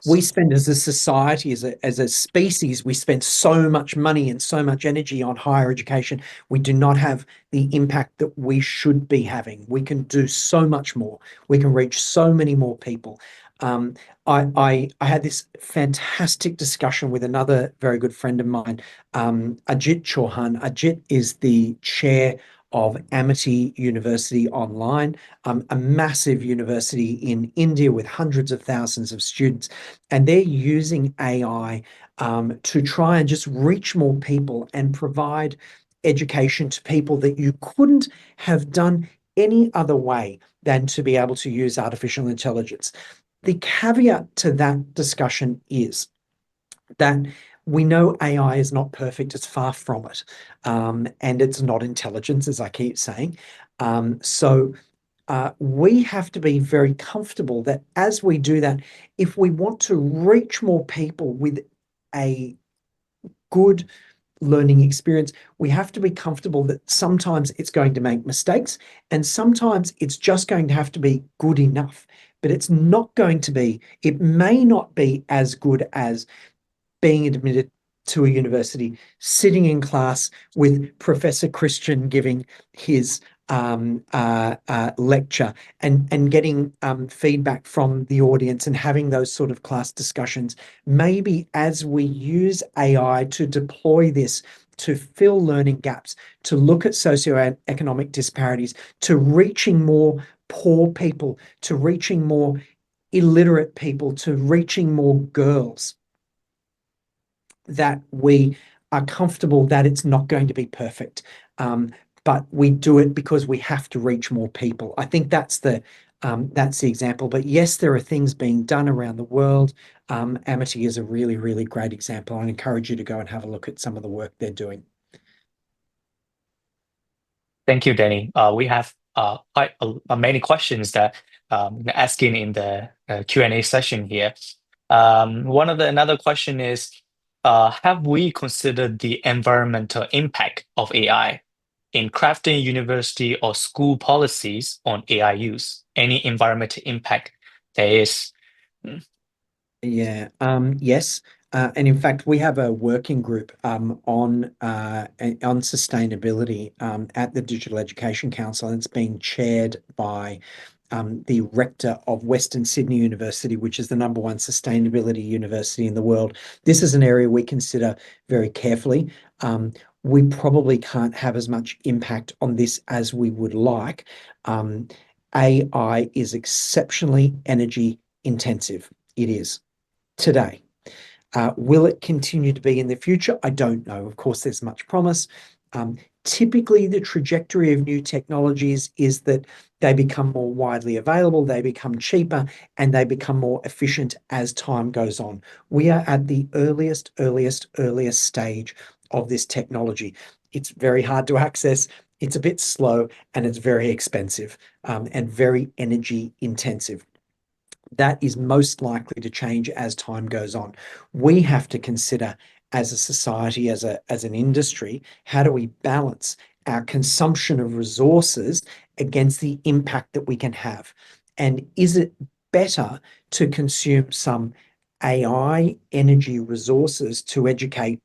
we spend as a society, as a species, we spend so much money and so much energy on higher education. We do not have the impact that we should be having. We can do so much more. We can reach so many more people. I had this fantastic discussion with another very good friend of mine, Ajit Chauhan. Ajit is the chair of Amity University Online, a massive university in India with hundreds of thousands of students. And they're using AI to try and just reach more people and provide education to people that you couldn't have done any other way than to be able to use artificial intelligence. The caveat to that discussion is that we know AI is not perfect, it's far from it. And it's not intelligence, as I keep saying. So we have to be very comfortable that as we do that, if we want to reach more people with a good learning experience, we have to be comfortable that sometimes it's going to make mistakes and sometimes it's just going to have to be good enough. But it's not going to be, it may not be as good as being admitted to a university, sitting in class with Professor Christian giving his lecture and getting feedback from the audience and having those sort of class discussions. Maybe as we use AI to deploy this to fill learning gaps, to look at socioeconomic disparities, to reaching more poor people, to reaching more illiterate people, to reaching more girls, that we are comfortable that it's not going to be perfect. But we do it because we have to reach more people. I think that's the example. But yes, there are things being done around the world. Amity is a really, really great example. I encourage you to go and have a look at some of the work they're doing. Thank you, Danny. We have quite many questions that asking in the Q&A session here. Another question is, have we considered the environmental impact of AI? in crafting university or school policies on AI use? Any environmental impact there is? Mm. Yeah, yes. And in fact, we have a working group on sustainability at the Digital Education Council, and it's being chaired by the rector of Western Sydney University, which is the #1 sustainability university in the world. This is an area we consider very carefully. We probably can't have as much impact on this as we would like. AI is exceptionally energy intensive. It is today. Will it continue to be in the future? I don't know. Of course, there's much promise. Typically, the trajectory of new technologies is that they become more widely available, they become cheaper, and they become more efficient as time goes on. We are at the earliest stage of this technology. It's very hard to access, it's a bit slow, and it's very expensive and very energy intensive. That is most likely to change as time goes on. We have to consider as a society, as an industry, how do we balance our consumption of resources against the impact that we can have? And is it better to consume some AI energy resources to educate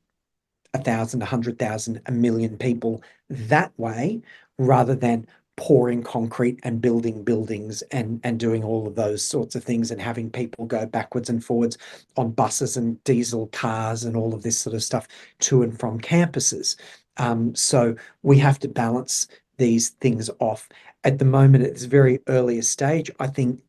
1,000, 100,000, a million people that way, rather than pouring concrete and building buildings and doing all of those sorts of things and having people go backwards and forwards on buses and diesel cars and all of this sort of stuff to and from campuses. So we have to balance these things off. At the moment, at this very earliest stage, I think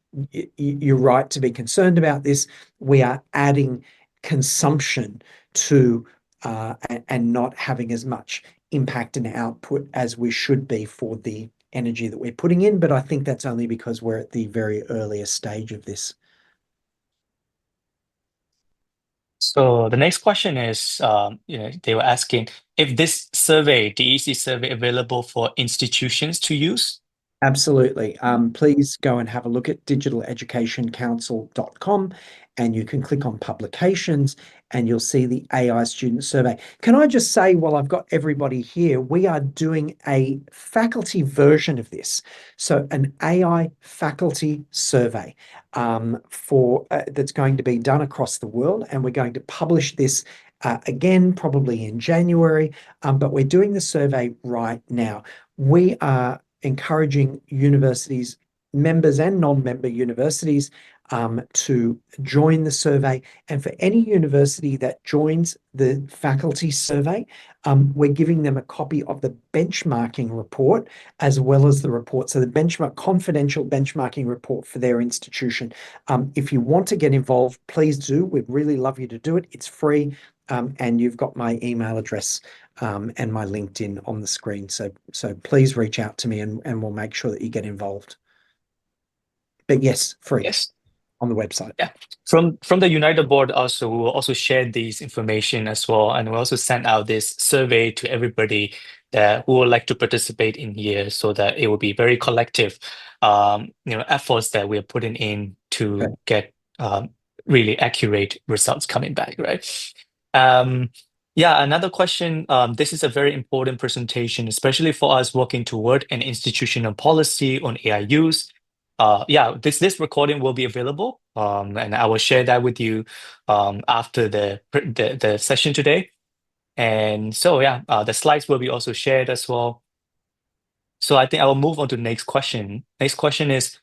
you're right to be concerned about this. We are adding consumption to and not having as much impact and output as we should be for the energy that we're putting in. But I think that's only because we're at the very earliest stage of this. So the next question is, they were asking if this survey, DEC survey, available for institutions to use. Absolutely. Please go and have a look at digitaleducationcouncil.com, and you can click on publications and you'll see the AI student survey. Can I just say, while I've got everybody here, we are doing a faculty version of this. So an AI faculty survey for that's going to be done across the world, and we're going to publish this again, probably in January, but we're doing the survey right now. We are encouraging universities, members and non-member universities, to join the survey. And for any university that joins the faculty survey, we're giving them a copy of the benchmarking report as well as the report. So the confidential benchmarking report for their institution. If you want to get involved, please do. We'd really love you to do it. It's free. And you've got my email address and my LinkedIn on the screen. So please reach out to me and we'll make sure that you get involved. But yes, free Yes. on the website. Yeah. From the United Board also, we will also share these information as well. And we'll also send out this survey to everybody who would like to participate in here, so that it will be very collective efforts that we're putting in to get really accurate results coming back, right? Yeah, another question. This is a very important presentation, especially for us working toward an institutional policy on AI use. Yeah, this recording will be available, and I will share that with you after the session today. And so yeah, the slides will be also shared as well. So I think I will move on to the next question. Next question is,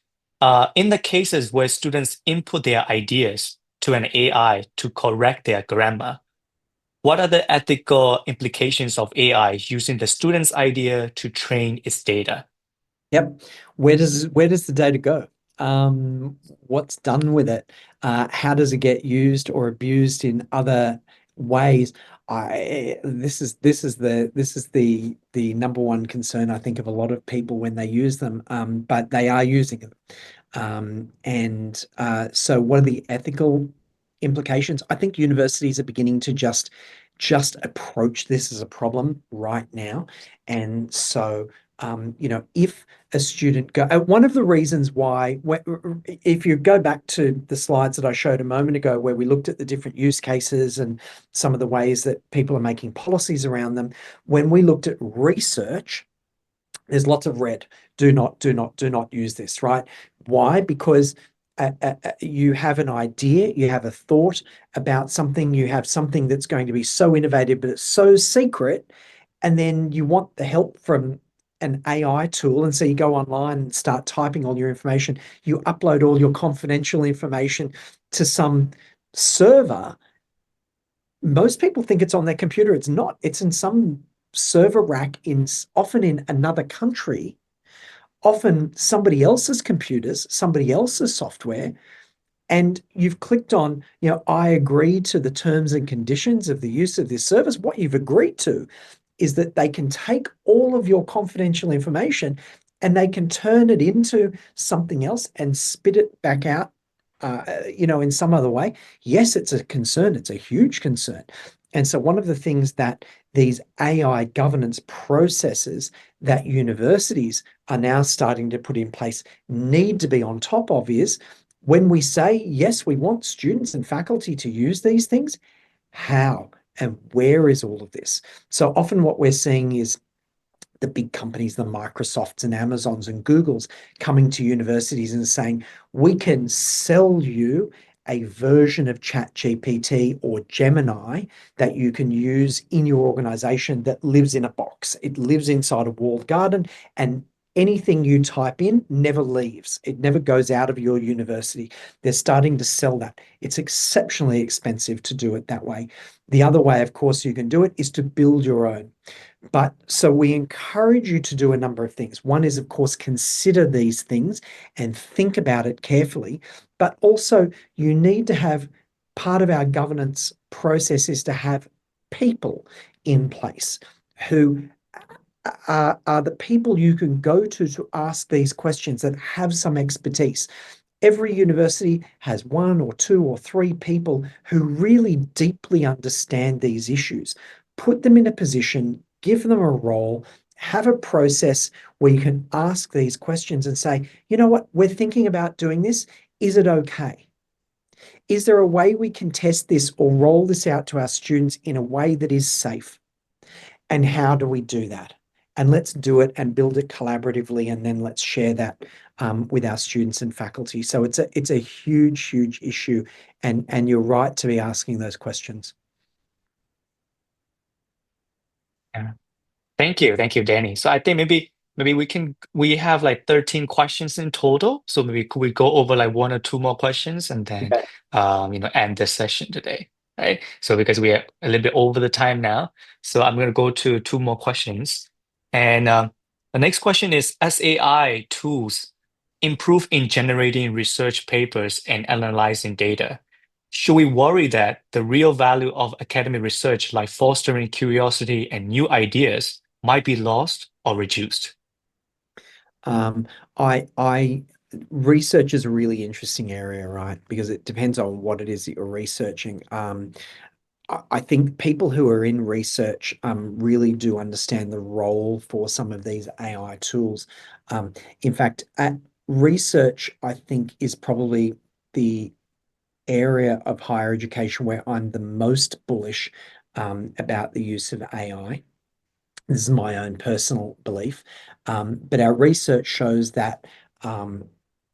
in the cases where students input their ideas to an AI to correct their grammar, what are the ethical implications of AI using the student's idea to train its data? Yep. Where does the data go? What's done with it? How does it get used or abused in other ways? This is the #1 concern, I think, of a lot of people when they use them. But they are using them. So what are the ethical implications? I think universities are beginning to just approach this as a problem right now. And so if a student one of the reasons why, if you go back to the slides that I showed a moment ago, where we looked at the different use cases and some of the ways that people are making policies around them, when we looked at research, There's lots of red. Do not, do not, do not use this, right? Why? Because you have an idea, you have a thought about something, you have something that's going to be so innovative, but it's so secret, and then you want the help from an AI tool. And so you go online and start typing all your information. You upload all your confidential information to some server. Most people think it's on their computer. It's not. It's in some server rack in often in another country, often somebody else's computers, somebody else's software, and you've clicked on, I agree to the terms and conditions of the use of this service. What you've agreed to is that they can take all of your confidential information and they can turn it into something else and spit it back out, in some other way. Yes, it's a concern. It's a huge concern. And so one of the things that these AI governance processes that universities are now starting to put in place need to be on top of is when we say, yes, we want students and faculty to use these things, how and where is all of this? So often what we're seeing is the big companies, the Microsofts and Amazons and Googles coming to universities and saying, we can sell you a version of ChatGPT or Gemini that you can use in your organization that lives in a box. It lives inside a walled garden, and anything you type in never leaves. It never goes out of your university. They're starting to sell that. It's exceptionally expensive to do it that way. The other way, of course, you can do it is to build your own. But so we encourage you to do a number of things. One is, of course, consider these things and think about it carefully. But also, you need to have part of our governance process is to have people in place who are the people you can go to ask these questions that have some expertise. Every university has one or two or three people who really deeply understand these issues. Put them in a position, give them a role, have a process where you can ask these questions and say, you know what, we're thinking about doing this. Is it okay? Is there a way we can test this or roll this out to our students in a way that is safe? And how do we do that? And let's do it and build it collaboratively, and then let's share that with our students and faculty. So it's a huge, huge issue, and you're right to be asking those questions. Yeah. Thank you, Danny. So I think maybe we have like 13 questions in total. So maybe could we go over like one or two more questions and You then bet. end this session today, right? So because we are a little bit over the time now, so I'm gonna go to two more questions. And the next question is, as AI tools improve in generating research papers and analyzing data, should we worry that the real value of academic research, like fostering curiosity and new ideas, might be lost or reduced? Um, I research is a really interesting area, right? Because it depends on what it is that you're researching. I think people who are in research really do understand the role for some of these AI tools. Um, in fact, at research, I think is probably the area of higher education where I'm the most bullish about the use of AI. This is my own personal belief. But our research shows that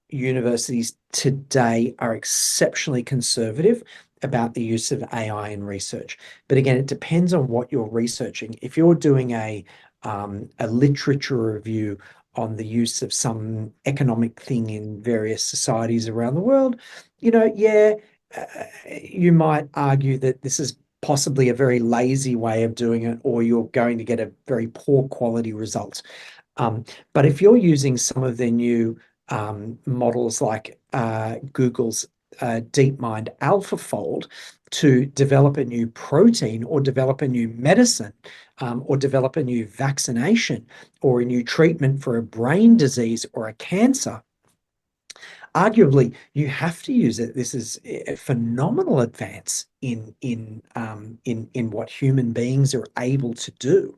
universities today are exceptionally conservative about the use of AI in research. But again, it depends on what you're researching. If you're doing a literature review on the use of some economic thing in various societies around the world, yeah, you might argue that this is possibly a very lazy way of doing it, or you're going to get a very poor quality result. But if you're using some of their new models like Google's DeepMind AlphaFold to develop a new protein or develop a new medicine or develop a new vaccination or a new treatment for a brain disease or a cancer, arguably you have to use it. This is a phenomenal advance in what human beings are able to do.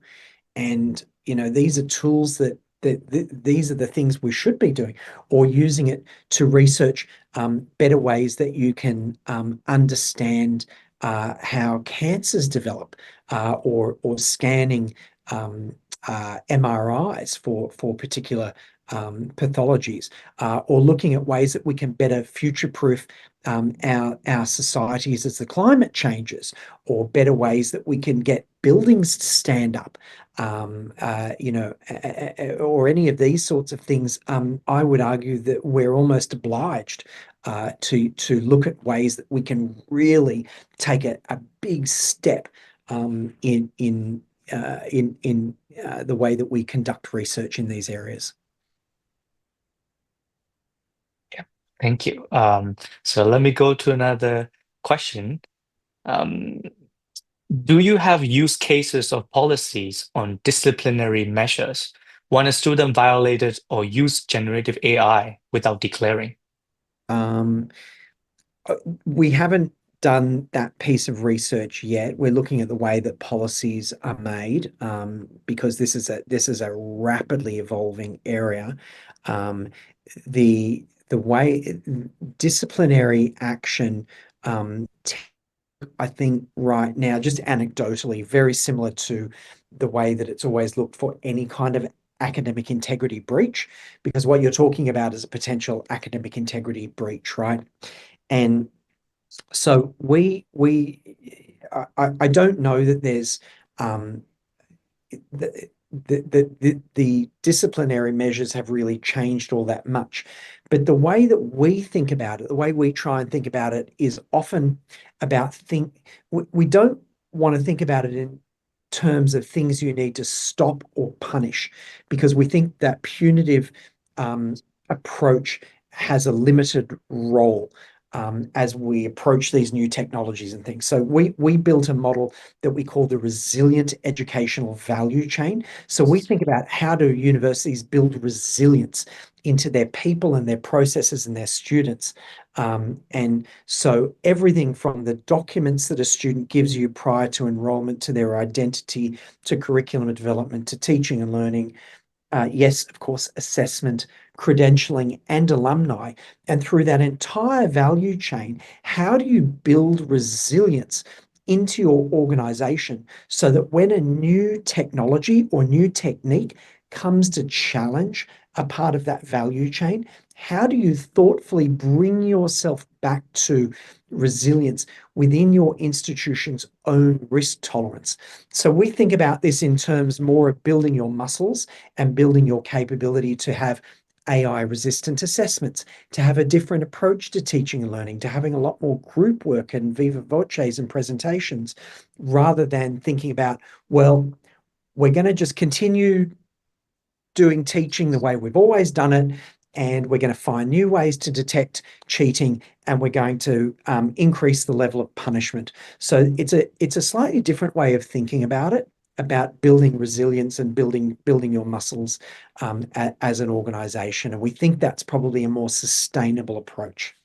And these are tools that these are the things we should be doing, or using it to research better ways that you can understand how cancers develop, or scanning MRIs for particular pathologies, or looking at ways that we can better future-proof our societies as the climate changes, or better ways that we can get buildings to stand up, or any of these sorts of things. I would argue that we're almost obliged to look at ways that we can really take a big step in the way that we conduct research in these areas. Yeah, thank you. So let me go to another question. Um, do you have use cases of policies on disciplinary measures when a student violated or used generative AI without declaring? Um, we haven't done that piece of research yet. We're looking at the way that policies are made, because this is a rapidly evolving area. Um, the way disciplinary action, I think right now, just anecdotally, very similar to the way that it's always looked for any kind of academic integrity breach, because what you're talking about is a potential academic integrity breach, right? And so I don't know that there's um, the disciplinary measures have really changed all that much. But the way that we think about it, the way we try and think about it, is often about we don't want to think about it in terms of things you need to stop or punish, because we think that punitive approach has a limited role as we approach these new technologies and things. So we built a model that we call the resilient educational value chain. So we think about, how do universities build resilience into their people and their processes and their students. And so everything from the documents that a student gives you prior to enrollment, to their identity, to curriculum development, to teaching and learning, yes, of course, assessment, credentialing, and alumni. And through that entire value chain, how do you build resilience into your organization so that when a new technology or new technique comes to challenge a part of that value chain, how do you thoughtfully bring yourself back to resilience within your institution's own risk tolerance? So we think about this in terms more of building your muscles and building your capability to have AI resistant assessments, to have a different approach to teaching and learning, to having a lot more group work and viva voces and presentations, rather than thinking about, well, we're going to just continue doing teaching the way we've always done it, and we're going to find new ways to detect cheating, and we're going to increase the level of punishment. So it's a slightly different way of thinking about it, about building resilience and building your muscles as an organization. And we think that's probably a more sustainable approach.